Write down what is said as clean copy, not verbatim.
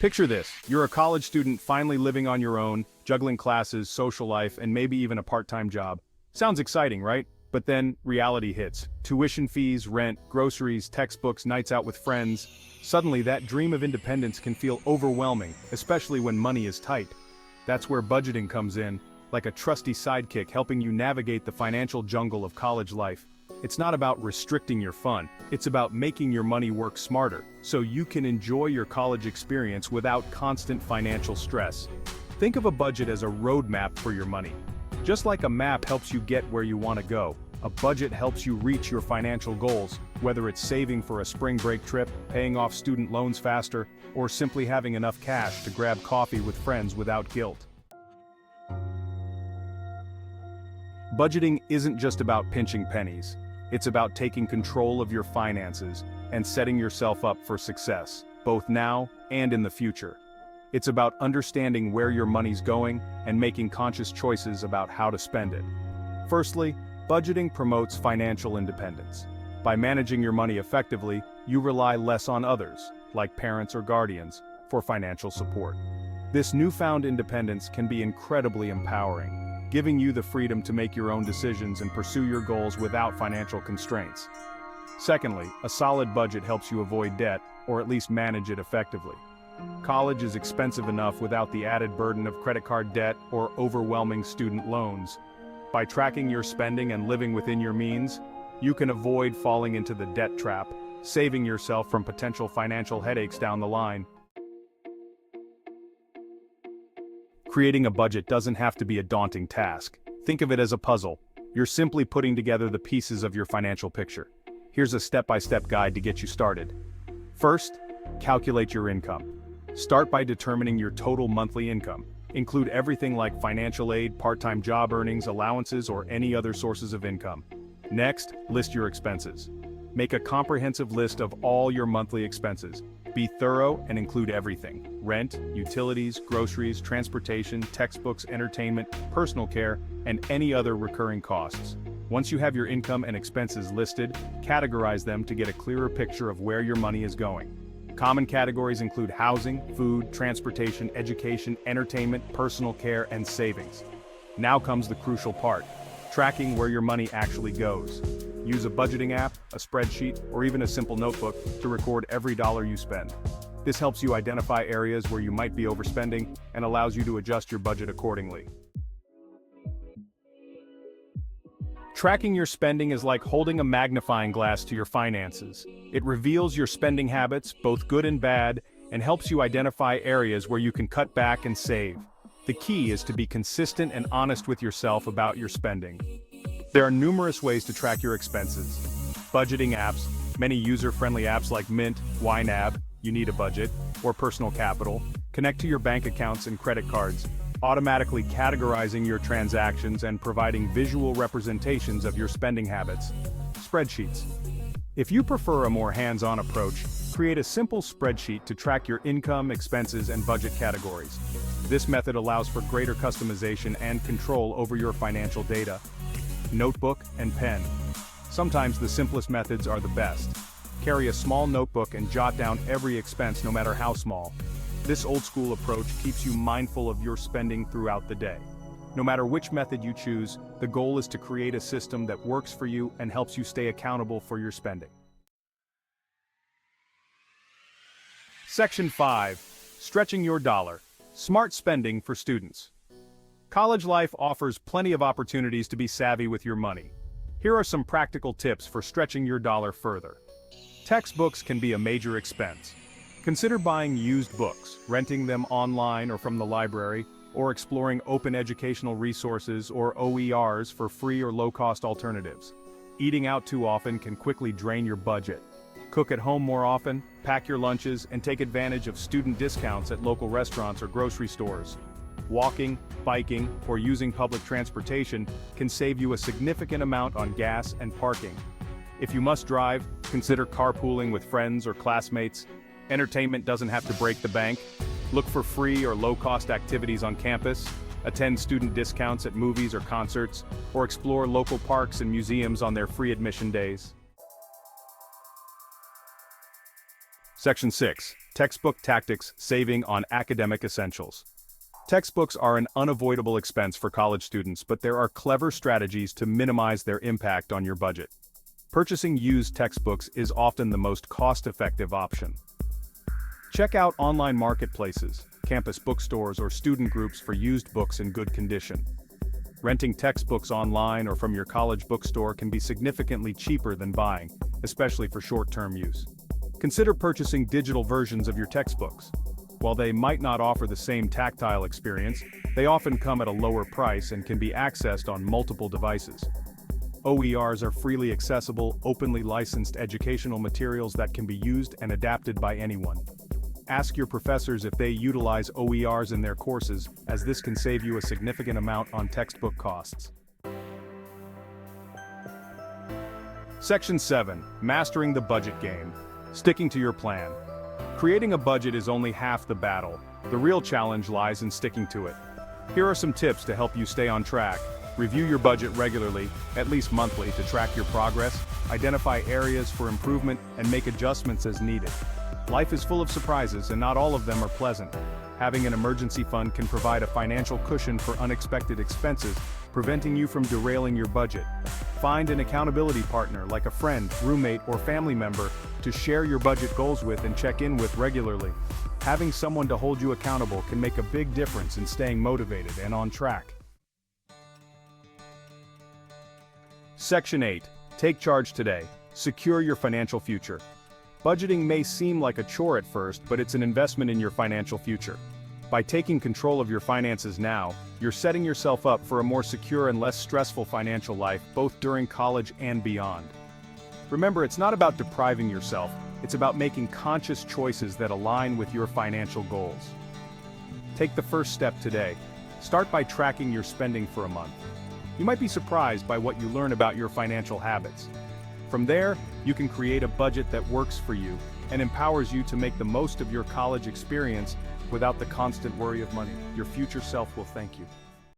Picture this, you're a college student finally living on your own, juggling classes, social life, and maybe even a part-time job. Sounds exciting, right? But then, reality hits. Tuition fees, rent, groceries, textbooks, nights out with friends. Suddenly, that dream of independence can feel overwhelming, especially when money is tight. That's where budgeting comes in, like a trusty sidekick helping you navigate the financial jungle of college life. It's not about restricting your fun, it's about making your money work smarter, so you can enjoy your college experience without constant financial stress. Think of a budget as a roadmap for your money. Just like a map helps you get where you want to go, a budget helps you reach your financial goals, whether it's saving for a spring break trip, paying off student loans faster, or simply having enough cash to grab coffee with friends without guilt. Budgeting isn't just about pinching pennies. It's about taking control of your finances and setting yourself up for success, both now and in the future. It's about understanding where your money's going and making conscious choices about how to spend it. Firstly, budgeting promotes financial independence. By managing your money effectively, you rely less on others, like parents or guardians, for financial support. This newfound independence can be incredibly empowering, giving you the freedom to make your own decisions and pursue your goals without financial constraints. Secondly, a solid budget helps you avoid debt, or at least manage it effectively. College is expensive enough without the added burden of credit card debt or overwhelming student loans. By tracking your spending and living within your means, you can avoid falling into the debt trap, saving yourself from potential financial headaches down the line. Creating a budget doesn't have to be a daunting task. Think of it as a puzzle. You're simply putting together the pieces of your financial picture. Here's a step-by-step guide to get you started. First, calculate your income. Start by determining your total monthly income. Include everything like financial aid, part-time job earnings, allowances, or any other sources of income. Next, list your expenses. Make a comprehensive list of all your monthly expenses. Be thorough and include everything: rent, utilities, groceries, transportation, textbooks, entertainment, personal care, and any other recurring costs. Once you have your income and expenses listed, categorize them to get a clearer picture of where your money is going. Common categories include housing, food, transportation, education, entertainment, personal care, and savings. Now comes the crucial part: tracking where your money actually goes. Use a budgeting app, a spreadsheet, or even a simple notebook to record every dollar you spend. This helps you identify areas where you might be overspending and allows you to adjust your budget accordingly. Tracking your spending is like holding a magnifying glass to your finances. It reveals your spending habits, both good and bad, and helps you identify areas where you can cut back and save. The key is to be consistent and honest with yourself about your spending. There are numerous ways to track your expenses. Budgeting apps, many user-friendly apps like Mint, YNAB, You Need a Budget, or Personal Capital, connect to your bank accounts and credit cards, automatically categorizing your transactions and providing visual representations of your spending habits. Spreadsheets. If you prefer a more hands-on approach, create a simple spreadsheet to track your income, expenses, and budget categories. This method allows for greater customization and control over your financial data. Notebook and pen. Sometimes the simplest methods are the best. Carry a small notebook and jot down every expense, no matter how small. This old-school approach keeps you mindful of your spending throughout the day. No matter which method you choose, the goal is to create a system that works for you and helps you stay accountable for your spending. Section 5. Stretching your dollar. Smart spending for students. College life offers plenty of opportunities to be savvy with your money. Here are some practical tips for stretching your dollar further. Textbooks can be a major expense. Consider buying used books, renting them online or from the library, or exploring open educational resources or OERs for free or low-cost alternatives. Eating out too often can quickly drain your budget. Cook at home more often, pack your lunches, and take advantage of student discounts at local restaurants or grocery stores. Walking, biking, or using public transportation can save you a significant amount on gas and parking. If you must drive, consider carpooling with friends or classmates. Entertainment doesn't have to break the bank. Look for free or low-cost activities on campus, attend student discounts at movies or concerts, or explore local parks and museums on their free admission days. Section 6. Textbook tactics saving on academic essentials. Textbooks are an unavoidable expense for college students, but there are clever strategies to minimize their impact on your budget. Purchasing used textbooks is often the most cost-effective option. Check out online marketplaces, campus bookstores, or student groups for used books in good condition. Renting textbooks online or from your college bookstore can be significantly cheaper than buying, especially for short-term use. Consider purchasing digital versions of your textbooks. While they might not offer the same tactile experience, they often come at a lower price and can be accessed on multiple devices. OERs are freely accessible, openly licensed educational materials that can be used and adapted by anyone. Ask your professors if they utilize OERs in their courses, as this can save you a significant amount on textbook costs. Section 7. Mastering the budget game. Sticking to your plan. Creating a budget is only half the battle. The real challenge lies in sticking to it. Here are some tips to help you stay on track. Review your budget regularly, at least monthly, to track your progress, identify areas for improvement, and make adjustments as needed. Life is full of surprises, and not all of them are pleasant. Having an emergency fund can provide a financial cushion for unexpected expenses, preventing you from derailing your budget. Find an accountability partner like a friend, roommate, or family member to share your budget goals with and check in with regularly. Having someone to hold you accountable can make a big difference in staying motivated and on track. Section 8. Take charge today. Secure your financial future. Budgeting may seem like a chore at first, but it's an investment in your financial future. By taking control of your finances now, you're setting yourself up for a more secure and less stressful financial life, both during college and beyond. Remember, it's not about depriving yourself, it's about making conscious choices that align with your financial goals. Take the first step today. Start by tracking your spending for a month. You might be surprised by what you learn about your financial habits. From there, you can create a budget that works for you and empowers you to make the most of your college experience without the constant worry of money. Your future self will thank you.